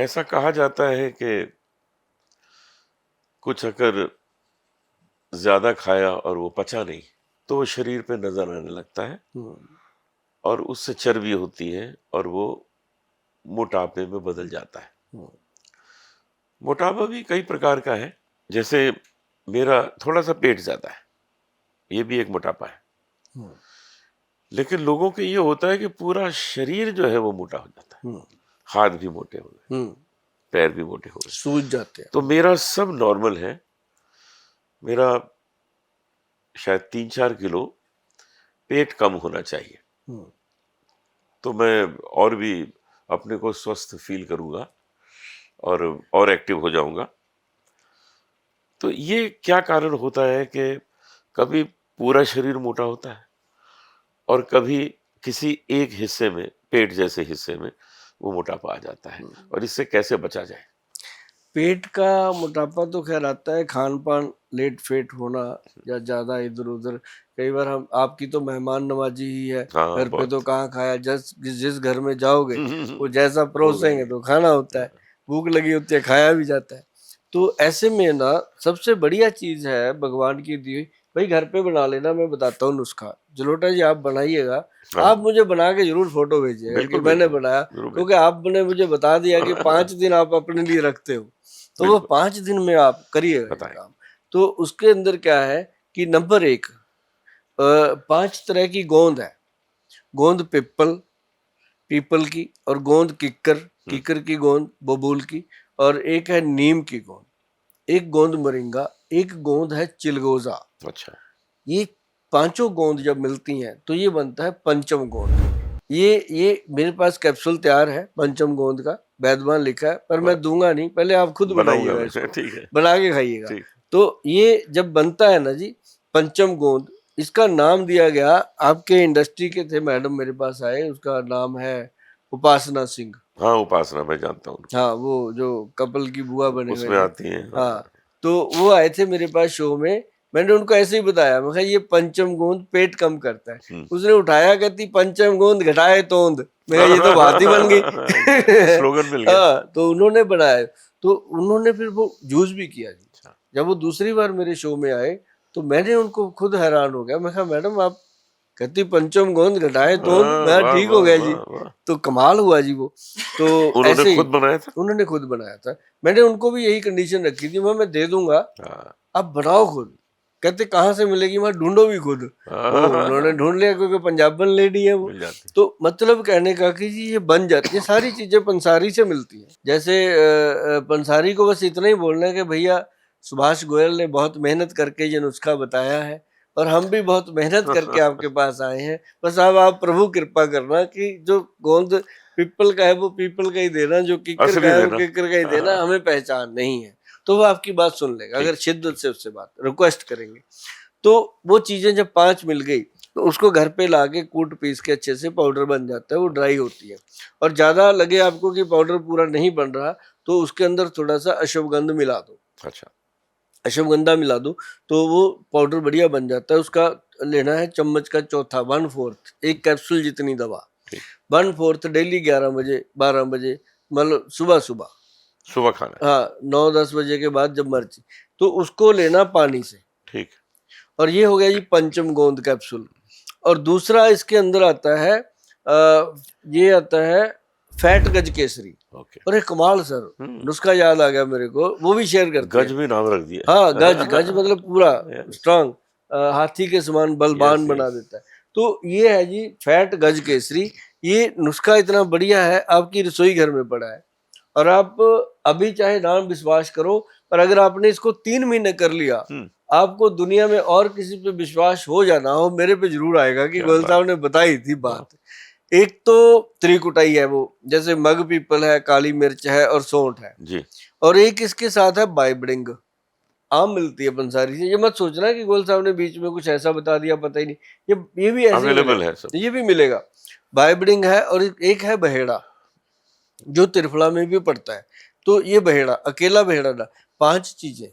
ऐसा कहा जाता है कि कुछ अगर ज्यादा खाया और वो पचा नहीं तो वो शरीर पे नजर आने लगता है और उससे चर्बी होती है और वो मोटापे में बदल जाता है। मोटापा भी कई प्रकार का है, जैसे मेरा थोड़ा सा पेट ज्यादा है, ये भी एक मोटापा है। लेकिन लोगों के ये होता है कि पूरा शरीर जो है वो मोटा हो जाता है, हाथ भी मोटे हो गए, पैर भी मोटे हो गए, सूज जाते हैं। तो मेरा सब नॉर्मल है। मेरा शायद 3-4 किलो पेट कम होना चाहिए, तो मैं और भी अपने को स्वस्थ फील करूंगा और एक्टिव हो जाऊंगा। तो ये क्या कारण होता है कि कभी पूरा शरीर मोटा होता है और कभी किसी एक हिस्से में, पेट जैसे हिस्से में वो मोटापा आ जाता है, और इससे कैसे बचा जाए? पेट का मोटापा तो खैर आता है, खान पान लेट फेट होना या ज्यादा इधर उधर। कई बार हम आपकी तो मेहमान नवाजी ही है, हाँ, घर पे तो बहुत। कहाँ खाया, जिस घर में जाओगे वो जैसा वो परोसेंगे वही। तो खाना होता है, भूख लगी होती है खाया भी जाता है। तो ऐसे में ना सबसे बढ़िया चीज है भगवान की दी हुई, भाई घर पे बना लेना। मैं बताता हूँ नुस्खा, जलोटा जी आप बनाइएगा, हाँ, आप मुझे बना के जरूर फोटो भेजिएगा कि बिल्कुल मैंने भेजूंगा, बनाया, जरूर क्योंकि भेजूंगा। आपने मुझे बता दिया कि 5 दिन आप अपने लिए रखते हो, तो वो बिल्कुल 5 दिन में आप करिएगा ये बताएं। काम। तो उसके अंदर क्या है कि नंबर 1, 5 तरह की गोंद है। गोंद पीपल की, और गोंद कीकर की गोंद बबूल की, और एक है नीम की गोंद, एक गोंद मोरिंगा, एक गोंद है चिलगोजा। अच्छा। ये पांचों गोंद जब मिलती हैं तो ये बनता है पंचम गोंद। ये मेरे पास कैप्सूल तैयार है पंचम गोंद का, वैद्यमान लिखा है, पर मैं वाह, दूंगा नहीं, पहले आप खुद बनाऊंगा बनाइएगा मैं। इसको, ठीक है। बना के खाइएगा। ठीक। तो ये जब बनता है ना जी, पंचम गोंद, इसका नाम दिया गया, आपके इंडस्ट्री के थे मैडम मेरे पास आए, उसका नाम है उपासना सिंह। हाँ, उपासना मैं जानता हूँ। हाँ, वो जो कपल की बुआ बने हुए उसमें थे। आती है, हाँ। हाँ, तो वो आए थे मेरे पास शो में, मैंने उनको ऐसे ही बताया, मैं कहा ये पंचम गोंद पेट कम करता है। उसने उठाया, कहती पंचम गोंद घटाए तोंद। मैं कहा ये तो बात ही बन गई। स्लोगन मिल गया। हाँ, तो उन्होंने बनाया, तो उन्होंने फिर वो यूज भी किया जी। अच्छा। जब वो दूसरी बार मेरे शो में आए तो मैंने उनको खुद हैरान हो गया, मैं कहा मैडम आप, कहती पंचम गोंद घटाए तोंद, मैं वाह ठीक हो वाह गया जी। वाह वाह। तो कमाल हुआ जी वो। तो उन्होंने ऐसे ही खुद बनाया था? उन्होंने खुद बनाया था। मैंने उनको भी यही कंडीशन रखी थी, मैं दे दूंगा, हाँ। आप बनाओ खुद। कहते कहाँ से मिलेगी, मैं ढूंढो भी खुद। वो उन्होंने ढूंढ लिया, क्योंकि पंजाबन लेडी है वो। मिल जाती। तो मतलब कहने का कि जी ये बन जाती है, सारी चीजें पंसारी से मिलती हैं। जैसे पंसारी को बस इतना ही बोलना है कि भैया सुभाष गोयल ने बहुत मेहनत करके ये नुस्खा बताया है, और हम भी बहुत मेहनत करके आपके पास आए हैं। बस अब आप प्रभु कृपा करना कि जो गोंद पीपल का है वो पीपल का ही देना, जो किकर का असली है वो देना। किकर का ही देना, हाँ, हमें पहचान नहीं है। तो वो आपकी बात सुन लेगा, अगर ठीक। शिद्दत से उससे बात रिक्वेस्ट करेंगे। तो वो चीजें जब 5 मिल गई तो उसको घर पे लाके कूट पीस के अच्छे से पाउडर बन जाता है, वो ड्राई होती है। और ज्यादा लगे आपको कि पाउडर पूरा नहीं बन रहा, तो उसके अंदर थोड़ा सा अश्वगंध मिला दो। अच्छा। अश्वगंधा मिला दो तो वो पाउडर बढ़िया बन जाता है। उसका लेना है चम्मच का चौथा, 1/4, एक कैप्सूल जितनी दवा, ठीक। 1/4 डेली 11 बजे 12 बजे, मतलब सुबह सुबह। सुबह खाना है। हाँ, 9-10 बजे के बाद जब मर्जी, तो उसको लेना पानी से। ठीक। और ये हो गया जी पंचम गोंद कैप्सूल। और दूसरा इसके अंदर आता है, ये आता है फैट गज केसरी। ओके। अरे कमाल सर, नुस्खा याद आ गया मेरे को, वो भी शेयर करते गज हैं। भी नाम रख दिया। हाँ, गज गज मतलब पूरा यस स्ट्रांग, हाथी के समान यस बलवान बना यस। देता है। तो ये है जी फैट गज केसरी। ये नुस्खा इतना बढ़िया है, आपकी रसोई घर में पड़ा है, और आप अभी चाहे ना विश्वास करो, पर अगर आपने इसको 3 महीने कर लिया, आपको दुनिया में और किसी पे विश्वास हो जाना हो, मेरे पे जरूर आएगा कि क्या गोयल बात। साहब ने बताई थी वाह। बात। एक तो त्रिकुटाई है, वो जैसे मग पीपल है, काली मिर्च है और सौंठ है। जी। और एक इसके साथ है बाइबडिंग, आम मिलती है पंसारी से। ये मत सोचना कि गोयल साहब ने बीच में कुछ ऐसा बता दिया पता ही नहीं, ये भी ऐसे ही अवेलेबल है सब। मिलेगा, ये भी मिलेगा। बाइबडिंग है, और एक है बहेड़ा, जो त्रिफला में भी पड़ता है। तो ये बहेड़ा, अकेला बहेड़ा ना, 5 चीजें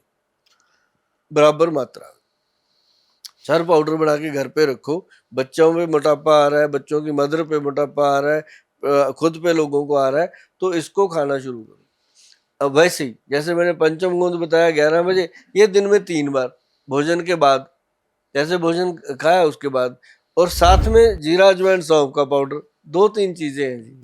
बराबर मात्रा, सर पाउडर बना के घर पे रखो। बच्चों में मोटापा आ रहा है, बच्चों की मदर पे मोटापा आ रहा है, खुद पे लोगों को आ रहा है, तो इसको खाना शुरू करो। अब वैसे ही जैसे मैंने पंचम गोंद बताया 11 बजे, ये दिन में 3 बार भोजन के बाद, जैसे भोजन खाया उसके बाद, और साथ में जीरा अजवाइन सौंफ का पाउडर, 2-3 चीजें हैं जी,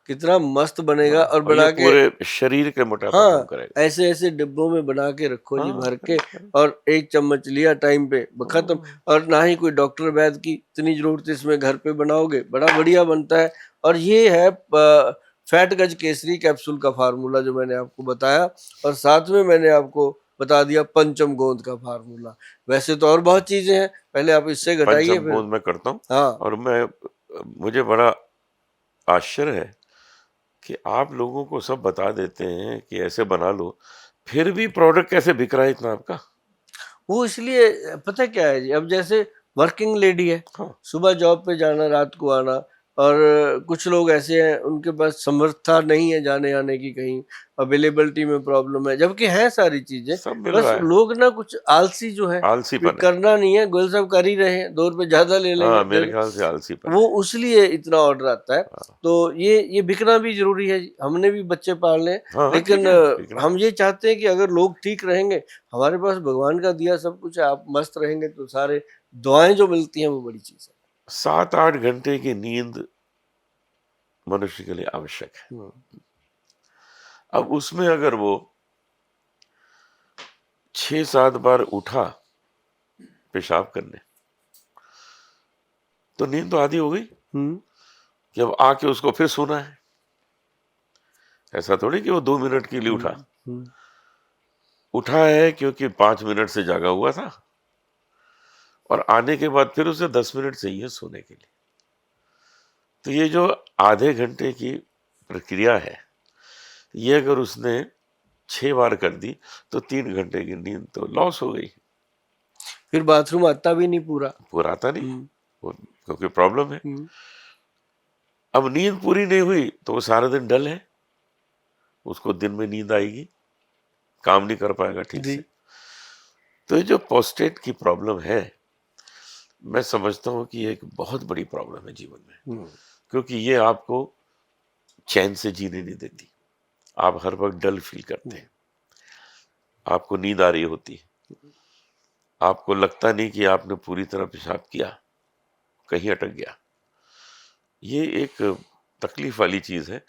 कितना मस्त बनेगा। और और ये बना के, पूरे शरीर के मोटापा कम हाँ, करेगा। ऐसे ऐसे डिब्बों में बना के रखो जी, हाँ, भर के, करेक्ट, और 1 चम्मच लिया टाइम पे, खत्म। और ना ही कोई डॉक्टर वैद्य की इतनी जरूरत है, इसमें घर पे बनाओगे बड़ा बढ़िया बनता है। और ये है फैट गज केसरी कैप्सूल का फार्मूला जो मैंने आपको बताया, और साथ में मैंने आपको बता दिया पंचम गोंद का फार्मूला। वैसे तो और बहुत चीजें हैं, पहले आप इससे घटाइए पंचम फिर। गोंद मैं करता हूँ। हाँ, और मुझे बड़ा आश्चर्य है कि आप लोगों को सब बता देते हैं कि ऐसे बना लो, फिर भी प्रोडक्ट कैसे बिक रहा है इतना आपका? वो इसलिए, पता क्या है जी, अब जैसे वर्किंग लेडी है, हाँ, सुबह जॉब पे जाना, रात को आना, और कुछ लोग ऐसे हैं उनके पास समर्थता नहीं है जाने आने की, कहीं अवेलेबिलिटी में प्रॉब्लम है, जबकि है सारी चीजें, सब मिल बस रहा है। लोग ना कुछ आलसी जो है, ये आलसीपन है। करना नहीं है, गोयल साहब कर ही रहे हैं, 2 रुपए ज्यादा ले लेंगे, हाँ, मेरे ख्याल से आलसीपन वो है। उसलिए इतना ऑर्डर आता है। हाँ, तो ये बिकना भी जरूरी है जी। हमने भी बच्चे पालने हैं, हाँ, हाँ, ठीक लेकिन है, बिक रहा हम है। ये चाहते हैं कि अगर लोग ठीक रहेंगे, हमारे पास भगवान का दिया सब कुछ है, आप मस्त रहेंगे तो सारे दुआएं जो मिलती हैं वो बड़ी चीज है। 7-8 घंटे की नींद मनुष्य के लिए आवश्यक है। हम्म, अब उसमें अगर वो 6-7 बार उठा पेशाब करने, तो नींद तो आधी हो गई हम्म, कि अब आके उसको फिर सोना है। ऐसा थोड़ी कि वो 2 मिनट के लिए उठा। हम्म, हम्म। उठा है क्योंकि 5 मिनट से जागा हुआ था, और आने के बाद फिर उसे 10 मिनट चाहिए सोने के लिए। तो ये जो आधे घंटे की प्रक्रिया है, ये अगर उसने 6 बार कर दी, तो 3 घंटे की नींद तो लॉस हो गई। फिर बाथरूम आता भी नहीं पूरा। पूरा आता नहीं, हम्म, क्योंकि प्रॉब्लम है। हम्म, अब नींद पूरी नहीं हुई तो वो सारा दिन डल है, उसको दिन में नींद आएगी, काम नहीं कर पाएगा ठीक जी। से। तो ये जो प्रोस्टेट की प्रॉब्लम है, मैं समझता हूँ कि ये एक बहुत बड़ी प्रॉब्लम है जीवन में, हम्म, क्योंकि ये आपको चैन से जीने नहीं देती। आप हर वक्त डल फील करते हैं, आपको नींद आ रही होती है, आपको लगता नहीं कि आपने पूरी तरह पेशाब किया, कहीं अटक गया। ये एक तकलीफ वाली चीज है।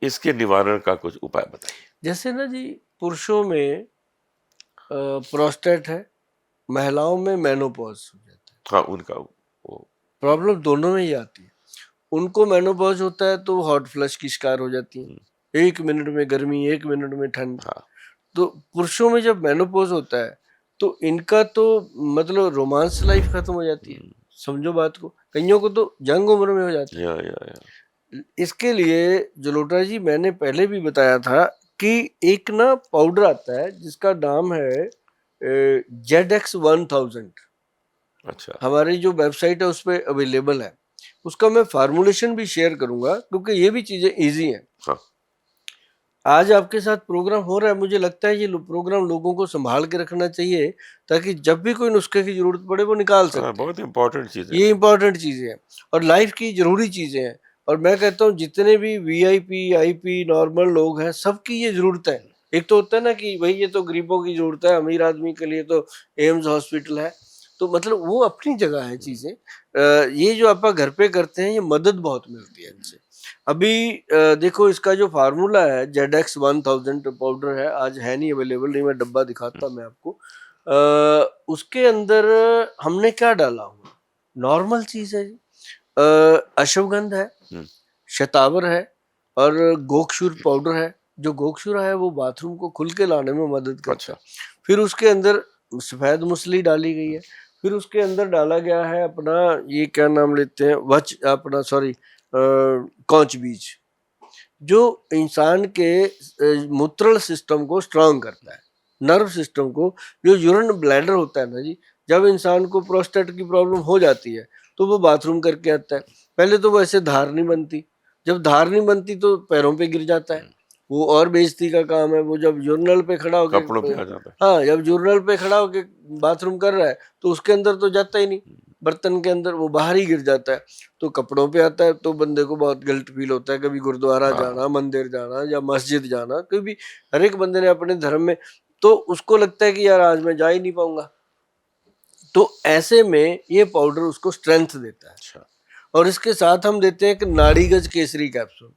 इसके निवारण का कुछ उपाय बताइए। जैसे ना जी, पुरुषों में प्रोस्टेट है, महिलाओं में मेनोपॉज हो जाता है। हाँ, उनका वो प्रॉब्लम दोनों में ही आती है। उनको मेनोपॉज होता है तो हॉट फ्लश की शिकार हो जाती हम्म, है, 1 मिनट में गर्मी, 1 मिनट में ठंड। हाँ, तो पुरुषों में जब मेनोपॉज होता है तो इनका तो मतलब रोमांस लाइफ खत्म हो जाती है, समझो बात को, कईयों को तो जंग उम्र में हो जाता या है। इसके लिए जलोटा जी, मैंने पहले भी बताया था कि एक ना पाउडर आता है जिसका नाम है ZX1000, अच्छा, हमारी जो वेबसाइट है उस पर अवेलेबल है। उसका मैं फार्मूलेशन भी शेयर करूंगा, क्योंकि ये भी चीजें इजी हैं। हाँ, आज आपके साथ प्रोग्राम हो रहा है, मुझे लगता है ये प्रोग्राम लोगों को संभाल के रखना चाहिए, ताकि जब भी कोई नुस्खे की जरूरत पड़े वो निकाल हाँ, सकते हैं। बहुत इंपॉर्टेंट चीज है। ये इंपॉर्टेंट चीजें हैं और लाइफ की जरूरी चीजें हैं। और मैं कहता हूँ जितने भी VIP IP नॉर्मल लोग हैं, सबकी ये जरूरत है। एक तो होता है ना कि भाई ये तो गरीबों की जरूरत है, अमीर आदमी के लिए तो एम्स हॉस्पिटल है, तो मतलब वो अपनी जगह है चीजें। ये जो आप घर पे करते हैं, ये मदद बहुत मिलती है इनसे। अभी देखो, इसका जो फार्मूला है ZX1000 पाउडर है, आज है नहीं अवेलेबल, नहीं मैं डब्बा दिखाता मैं आपको। उसके अंदर हमने क्या डाला हुआ, नॉर्मल चीज है जी। अश्वगंध है, हम्म, शतावर है, और गोक्षूर पाउडर है। जो गोक्षूरा है वो बाथरूम को खुल के लाने में मदद करता अच्छा, है। फिर उसके अंदर सफेद मूसली डाली गई है। फिर उसके अंदर डाला गया है अपना, ये क्या नाम लेते हैं, वच अपना सॉरी कौच बीज, जो इंसान के मूत्रल सिस्टम को स्ट्रांग करता है, नर्व सिस्टम को। जो यूरिन ब्लैडर होता है ना जी, जब इंसान को प्रोस्टेट की प्रॉब्लम हो जाती है तो वो बाथरूम करके आता है। पहले तो वो ऐसे धार नहीं बनती, जब धार नहीं बनती तो पैरों पे गिर जाता है, वो और बेइज्जती का काम है। वो जब यूरिनल पे खड़ा कपड़ों होके, पे आ जाता है। हाँ, जब यूरिनल पे खड़ा होके बाथरूम कर रहा है तो उसके अंदर तो जाता ही नहीं, बर्तन के अंदर, वो बाहर ही गिर जाता है। तो कपड़ों पे आता है तो बंदे को बहुत गिल्ट फील होता है, कभी गुरुद्वारा जाना, मंदिर जाना या मस्जिद जाना, कभी हर एक बंदे ने अपने धर्म में, तो उसको लगता है कि यार आज मैं जा ही नहीं पाऊंगा। तो ऐसे में ये पाउडर उसको स्ट्रेंथ देता है। अच्छा। और इसके साथ हम देते हैं एक नाड़ीगज केसरी कैप्सूल।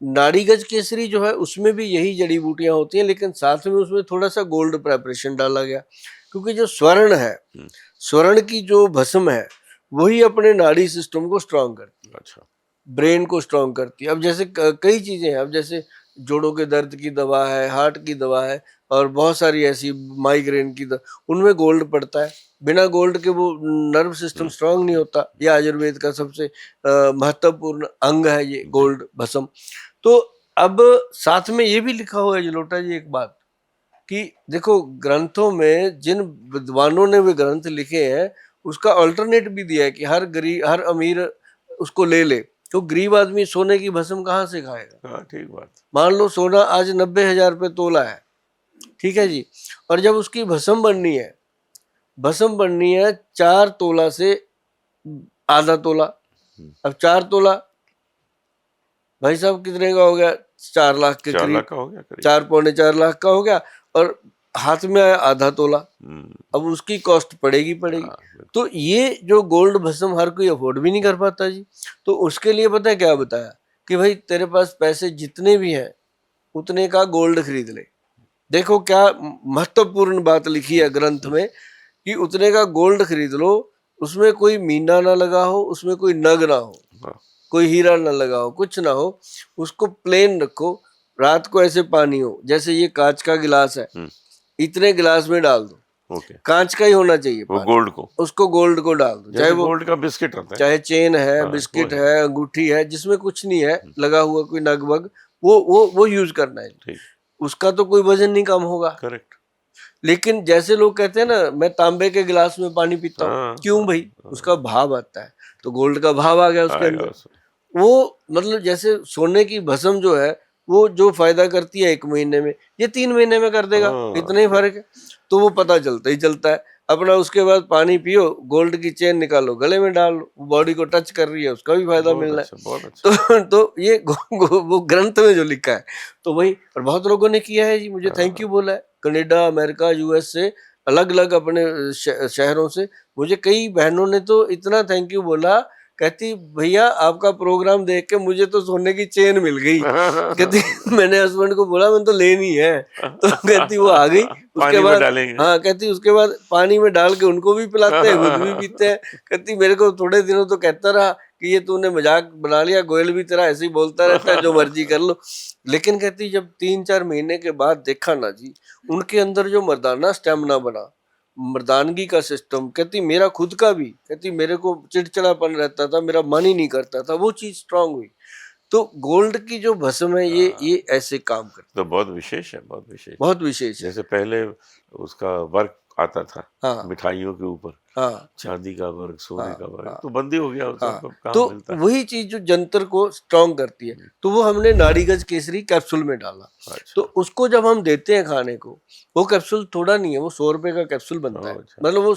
नाड़ीगज केसरी जो है उसमें भी यही जड़ी बूटियां होती हैं, लेकिन साथ में उसमें थोड़ा सा गोल्ड प्रेपरेशन डाला गया, क्योंकि जो स्वर्ण है, स्वर्ण की जो भस्म है, वही अपने नाड़ी सिस्टम को स्ट्रांग करती है। अच्छा। ब्रेन को स्ट्रांग करती है। अब जैसे कई चीजें हैं, अब जैसे जोड़ों के दर्द की दवा है, हार्ट की दवा है, और बहुत सारी ऐसी माइग्रेन की दवा, उनमें गोल्ड पड़ता है। बिना गोल्ड के वो नर्व सिस्टम स्ट्रांग नहीं होता। ये आयुर्वेद का सबसे महत्वपूर्ण अंग है ये गोल्ड भस्म। तो अब साथ में ये भी लिखा हुआ है जलोटा जी एक बात, कि देखो ग्रंथों में जिन विद्वानों ने वे ग्रंथ लिखे हैं, उसका अल्टरनेट भी दिया है कि हर गरीब, हर अमीर उसको ले ले। तो गरीब आदमी सोने की भस्म कहाँ से खाएगा? हाँ, ठीक बात। मान लो सोना आज 90,000 रुपये तोला है, ठीक है जी, और जब उसकी भस्म बननी है, भस्म बननी है 4 तोला से आधा तोला। अब 4 तोला भाई साहब कितने का हो गया? 4 लाख के 4 करीब, लाख का हो गया करीब। 4 पौने 4 लाख का हो गया, और हाथ में आया आधा तोला। अब उसकी कॉस्ट पड़ेगी। तो ये जो गोल्ड भस्म हर कोई अफोर्ड भी नहीं कर पाता जी। तो उसके लिए पता है क्या बताया, कि भाई तेरे पास पैसे जितने भी हैं उतने का गोल्ड खरीद ले। देखो क्या महत्वपूर्ण बात लिखी है ग्रंथ में, कि उतने का गोल्ड खरीद लो, उसमें कोई मीना ना लगा हो, उसमें कोई नग ना हो, कोई हीरा ना लगा हो, कुछ ना हो, उसको प्लेन रखो। रात को ऐसे पानी हो, जैसे ये कांच का गिलास है, इतने गिलास में डाल दो, कांच का ही होना चाहिए वो गोल्ड को, उसको गोल्ड को डाल दो, चाहे वो गोल्ड का बिस्किट होता है, चाहे चेन है, बिस्किट है, अंगूठी है, जिसमें कुछ नहीं है लगा हुआ, कोई नग वग, वो यूज करना है। उसका तो कोई वजन नहीं कम होगा। करेक्ट। लेकिन जैसे लोग कहते हैं ना, मैं तांबे के गिलास में पानी पीता हूँ, क्यों भाई? उसका भाव आता है, तो गोल्ड का भाव आ गया उसके अंदर। वो मतलब जैसे सोने की भस्म जो है, वो जो फायदा करती है 1 महीने में, ये 3 महीने में कर देगा, इतना ही फर्क है। तो वो पता चलता है अपना। उसके बाद पानी पियो, गोल्ड की चेन निकालो, गले में डाल लो, बॉडी को टच कर रही है, उसका भी फायदा मिलना है। तो ये वो ग्रंथ में जो लिखा है, तो वही। और बहुत लोगों ने किया है जी, मुझे थैंक यू बोला है, कनाडा, अमेरिका, यूएस से, अलग अलग अपने शहरों से। मुझे कई बहनों ने तो इतना थैंक यू बोला, कहती भैया आपका प्रोग्राम देख के मुझे तो सोने की चेन मिल गई। कहती मैंने हस्बैंड को बोला मैंने तो लेनी है, तो कहती वो आ गई। उसके बाद हाँ, कहती उसके बाद पानी में डाल के उनको भी पिलाते हैं, खुद भी पीते हैं। कहती मेरे को थोड़े दिनों तो कहता रहा कि ये तूने मजाक बना लिया, गोयल भी तेरा ऐसे ही बोलता रहता है, जो मर्जी कर लो। लेकिन कहती जब 3-4 महीने के बाद देखा ना जी, उनके अंदर जो मर्दाना स्टेमिना बना, मर्दानगी का सिस्टम, कहती मेरा खुद का भी, कहती मेरे को चिड़चिड़ापन रहता था, मेरा मन ही नहीं करता था, वो चीज स्ट्रांग हुई। तो गोल्ड की जो भस्म है, ये ऐसे काम करती है। तो बहुत विशेष है, बहुत विशेष है। जैसे पहले उसका वर्क आता था, हाँ, मिठाइयों के ऊपर, हाँ, चांदी का वर्क, सोने का वर्क, तो बंदी हो गया उसका, काम तो मिलता है। वही चीज जो जंतर को स्ट्रांग करती है, तो वो हमने नाड़ीगज केसरी कैप्सूल में डाला। तो उसको जब हम देते हैं खाने को, वो कैप्सूल थोड़ा नहीं है, वो 100 रुपए का कैप्सूल बनता है। मतलब वो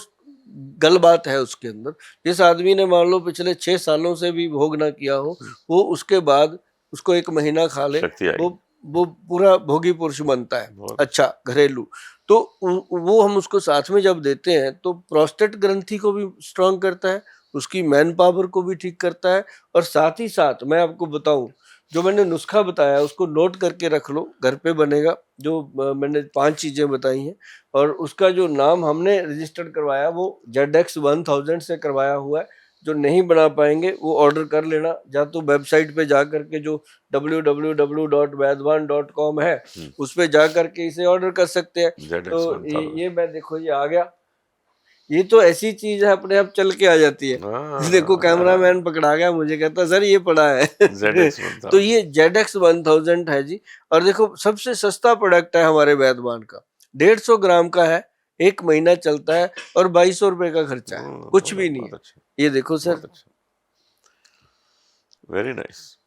गल बात है उसके अंदर। जिस आदमी ने मान लो पिछले 6 सालों से भी भोग ना किया हो, वो उसके बाद उसको 1 महीना खा ले, वो पूरा भोगी पुरुष बनता है। अच्छा, घरेलू। तो वो हम उसको साथ में जब देते हैं, तो प्रोस्टेट ग्रंथि को भी स्ट्रांग करता है, उसकी मैन पावर को भी ठीक करता है। और साथ ही साथ मैं आपको बताऊं, जो मैंने नुस्खा बताया उसको नोट करके रख लो, घर पे बनेगा। जो मैंने 5 चीजें बताई हैं, और उसका जो नाम हमने रजिस्टर्ड करवाया वो ZX1000 से करवाया हुआ है। जो नहीं बना पाएंगे वो ऑर्डर कर लेना, या तो वेबसाइट पे जा करके जो www.vaidwan.com है, उस पे जा करके इसे ऑर्डर कर सकते हैं। तो ये मैं देखो, ये आ गया। ये तो ऐसी चीज है, अपने आप चल के आ जाती है। देखो कैमरामैन पकड़ा गया, मुझे कहता सर ये पड़ा है। तो ये ZX1000 है जी। और देखो सबसे सस्ता प्रोडक्ट है हमारे वैद्यवान का, 150 ग्राम का है, 1 महीना चलता है, और 2200 रुपए का खर्चा है, कुछ भी नहीं है। ये देखो सर, वेरी नाइस।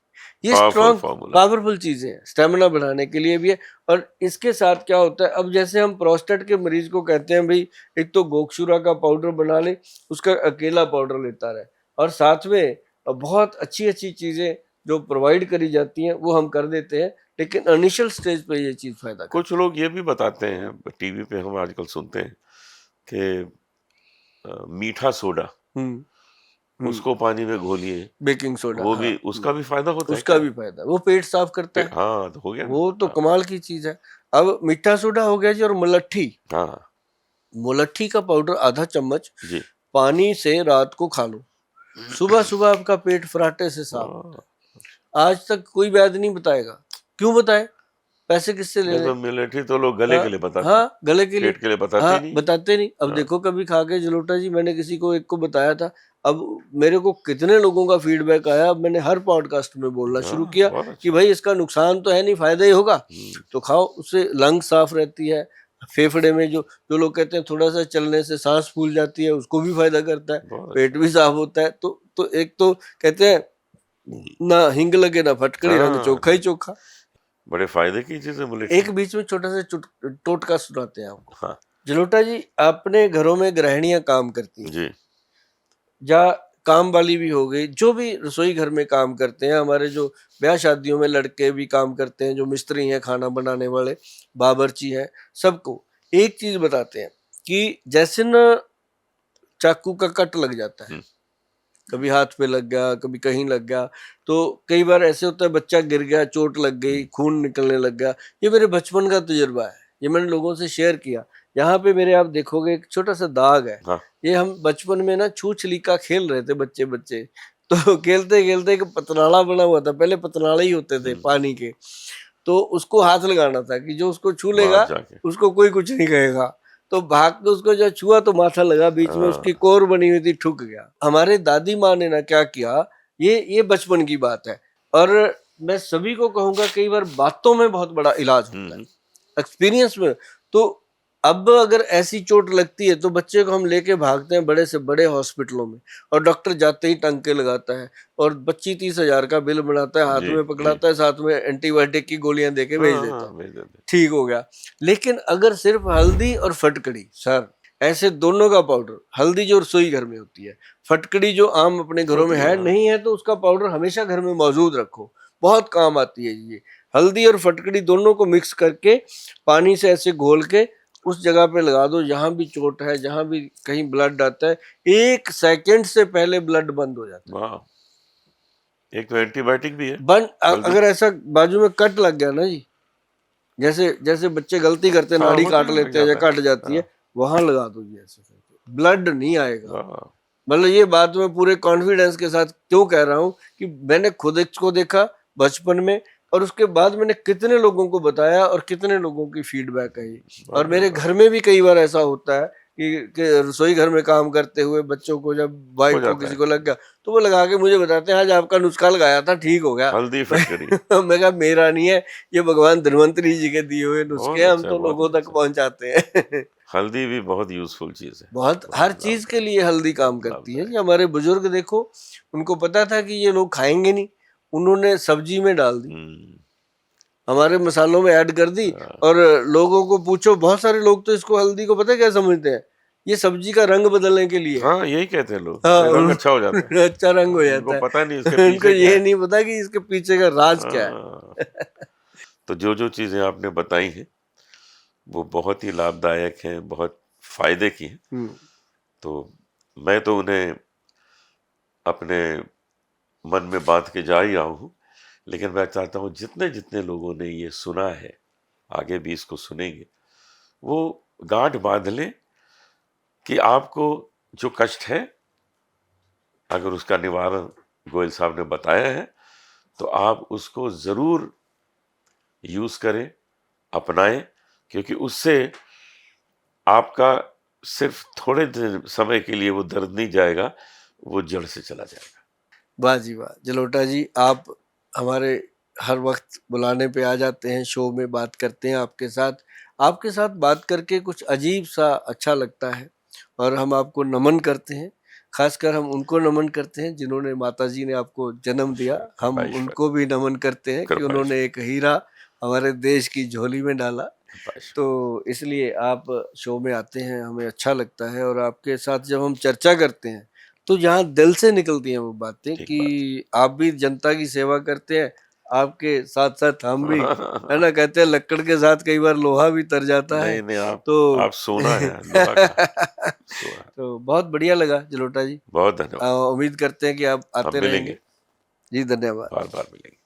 ये पावरफुल स्ट्रॉन्ग फॉर्मूला। पावरफुल चीजें हैं, स्टेमिना बढ़ाने के लिए भी है। और इसके साथ क्या होता है, अब जैसे हम प्रोस्टेट के मरीज को कहते हैं भाई एक तो गोक्षुरा का पाउडर बना ले, उसका अकेला पाउडर लेता रहे, और साथ में बहुत अच्छी अच्छी चीजें जो प्रोवाइड करी जाती हैं वो हम कर देते हैं, लेकिन इनिशियल स्टेज पे ये चीज फायदा करती कुछ लोग ये भी बताते हैं, टीवी पे हम आजकल सुनते हैं कि मीठा सोडा है। उसको पानी में घोलिए, बेकिंग सोडा, वो हाँ, भी उसका भी फायदा होता है उसका क्या? भी फायदा, वो पेट साफ करता है, हाँ, तो हो गया ना। वो तो हाँ, कमाल की चीज है। अब मीठा सोडा हो गया जी, और मुलट्ठी, हाँ मुलट्ठी का पाउडर आधा चम्मच जी। पानी से रात को खा लो, सुबह सुबह आपका पेट फराटे से साफ होता हाँ, है। आज तक कोई वैद्य नहीं बताएगा, क्यों बताए, पैसे किससे ले नहीं रहे तो हैं? मिलिट्री तो लोग गले हाँ, के लिए बताते हैं, हाँ, गले के लिए, पेट के लिए बताते ही हाँ, नहीं। बताते नहीं। अब हाँ, देखो कभी खा के जलोटा जी, मैंने किसी को एक को बताया था, अब मेरे को कितने लोगों का फीडबैक आया, अब मैंने हर पॉडकास्ट में बोलना शुरू हाँ, किया बहुत कि अच्छा। भाई इसका नुकसान तो है नहीं, फायदा ही होगा, हम्म, तो खाओ, उससे लंग साफ रहती है, फेफड़े में जो जो लोग कहते हैं थोड़ा सा चलने से सांस फूल जाती है, उसको भी फायदा करता है, बहुत अच्छा। पेट भी साफ होता है। तो एक तो कहते हैं ना हिंग लगे ना फटकड़ी, रंग हाँ, चोखा ही चोखा। बड़े फायदे की चीज है मिलिट्री। एक बीच में छोटा सा टोटका सुनाते हैं आपको। हाँ जलोटा जी, अपने घरों में गृहिणियां काम करती हैं, जी। या काम वाली भी हो गई, जो भी रसोई घर में काम करते हैं, हमारे जो ब्याह शादियों में लड़के भी काम करते हैं, जो मिस्त्री हैं, खाना बनाने वाले, बावर्ची हैं, सबको एक चीज बताते हैं कि जैसे न चाकू का कट लग जाता है, हम्म, कभी हाथ पे लग गया, कभी कहीं लग गया, तो कई बार ऐसे होता है बच्चा गिर गया, चोट लग गई, खून निकलने लग गया। ये मेरे बचपन का तजुर्बा है, ये मैंने लोगों से शेयर किया। यहाँ पे मेरे आप देखोगे एक छोटा सा दाग है, हाँ ये हम बचपन में ना छू छलीका खेल रहे थे बच्चे बच्चे, तो खेलते खेलते एक पतनाला बना हुआ था, पहले पतनाला ही होते थे पानी के, तो उसको हाथ लगाना था कि जो उसको छू बाहर लेगा जाके। उसको कोई कुछ नहीं कहेगा। तो भाग के उसको जब छुआ तो माथा लगा, बीच में उसकी हाँ, कोर बनी हुई थी, ठुक गया। हमारे दादी माँ ने ना क्या किया, ये बचपन की बात है, और मैं सभी को कहूंगा कई बार बातों में बहुत बड़ा इलाज होता है, हम्म, एक्सपीरियंस में। तो अब अगर ऐसी चोट लगती है तो बच्चे को हम लेके भागते हैं बड़े से बड़े हॉस्पिटलों में, और डॉक्टर जाते ही टंके लगाता है, और 25-30 हजार का बिल बनाता है, हाथ जी में जी। पकड़ाता है, साथ में एंटीबायोटिक की गोलियां देके भेज हाँ देता है, हाँ, भेज देते। ठीक हो गया। लेकिन अगर सिर्फ हल्दी और फटकड़ी, सर, ऐसे दोनों का पाउडर, हल्दी जो रसोई घर में होती है, फटकड़ी जो आम अपने घरों में होती है है, हाँ। नहीं है तो उसका पाउडर हमेशा घर में मौजूद रखो, बहुत काम आती है ये। हल्दी और फटकड़ी दोनों को मिक्स करके पानी से ऐसे घोल के उस जगह पे लगा दो जहां भी चोट है, जहां भी कहीं ब्लड आता है, 1 सेकंड से पहले ब्लड बंद हो जाता है। वाह, एक तो एंटीबायोटिक भी है हल्दी। अगर ऐसा बाजू में कट लग गया ना जी, जैसे जैसे बच्चे गलती करते हैं, हाँ नाड़ी होता काट है, लग लेते हैं या जाता है। कट जाती है, हाँ, वहां लगा दो जी, ऐसे करके ब्लड नहीं आएगा। वाह, मतलब ये बात मैं पूरे कॉन्फिडेंस के साथ क्यों कह रहा हूँ कि मैंने खुद इसको देखा बचपन में, और उसके बाद मैंने कितने लोगों को बताया और कितने लोगों की फीडबैक आई। और वाह, मेरे वाह, घर में भी कई बार ऐसा होता है कि रसोई घर में काम करते हुए बच्चों को, जब हो वाइफ को जाता किसी है। को लग गया तो वो लगा के मुझे बताते हैं आज आपका नुस्खा लगाया था, ठीक हो गया। हल्दी फिटकरी। मैं कहा मेरा नहीं है, ये भगवान धन्वंतरी जी के दिए हुए नुस्खे बहुत हैं, हम अच्छा, तो बहुत लोगों तक अच्छा। पहुंचाते हैं। हल्दी भी बहुत यूजफुल चीज है, बहुत, हर बहुत चीज के लाभदायक, लिए हल्दी काम बहुत करती है। ये लाभदायक। हमारे बुजुर्ग देखो, उनको पता था कि ये लोग खाएंगे नहीं, उन्होंने सब्जी में डाल दी, हम्म, हमारे मसालों में ऐड कर दी। हाँ, और लोगों को पूछो, बहुत सारे लोग तो इसको, हल्दी को पता है क्या समझते हैं, ये सब्जी का रंग बदलने के लिए है। हाँ, यही कहते हैं लोग, हाँ, रंग अच्छा हो जाता है। अच्छा रंग हो उनको जाता पता नहीं इसके है। उनको पीछे क्या ये है। नहीं पता कि इसके पीछे का राज क्या है। हाँ, तो जो जो चीजें आपने बताई हैं वो बहुत ही लाभदायक हैं, बहुत फायदे की हैं। हम्म, तो मैं तो उन्हें अपने मन में बांध के जा ही रहा हूँ, लेकिन मैं चाहता हूँ जितने जितने लोगों ने ये सुना है, आगे भी इसको सुनेंगे, वो गांठ बांध लें कि आपको जो कष्ट है, अगर उसका निवारण गोयल साहब ने बताया है तो आप उसको जरूर यूज करें, अपनाएं, क्योंकि उससे आपका सिर्फ थोड़े समय के लिए वो दर्द नहीं जाएगा, वो जड़ से चला जाएगा। वाह जी वाह, जलोटा जी, आप हमारे हर वक्त बुलाने पे आ जाते हैं, शो में बात करते हैं आपके साथ। आपके साथ बात करके कुछ अजीब सा अच्छा लगता है, और हम आपको नमन करते हैं। खासकर हम उनको नमन करते हैं जिन्होंने, माता जी ने आपको जन्म दिया, हम उनको भी नमन करते हैं कि उन्होंने एक हीरा हमारे देश की झोली में डाला। तो इसलिए आप शो में आते हैं, हमें अच्छा लगता है, और आपके साथ जब हम चर्चा करते हैं तो यहाँ दिल से निकलती हैं वो बातें कि आप भी जनता की सेवा करते हैं, आपके साथ साथ हम भी, है ना, कहते हैं लक्कड़ के साथ कई बार लोहा भी तर जाता है। नहीं, तो आप सोना है, लोहा का सोना। तो बहुत बढ़िया लगा जलोटा जी, बहुत धन्यवाद। उम्मीद करते हैं कि आप आते रहेंगे। जी धन्यवाद। बार बार मिलेंगे।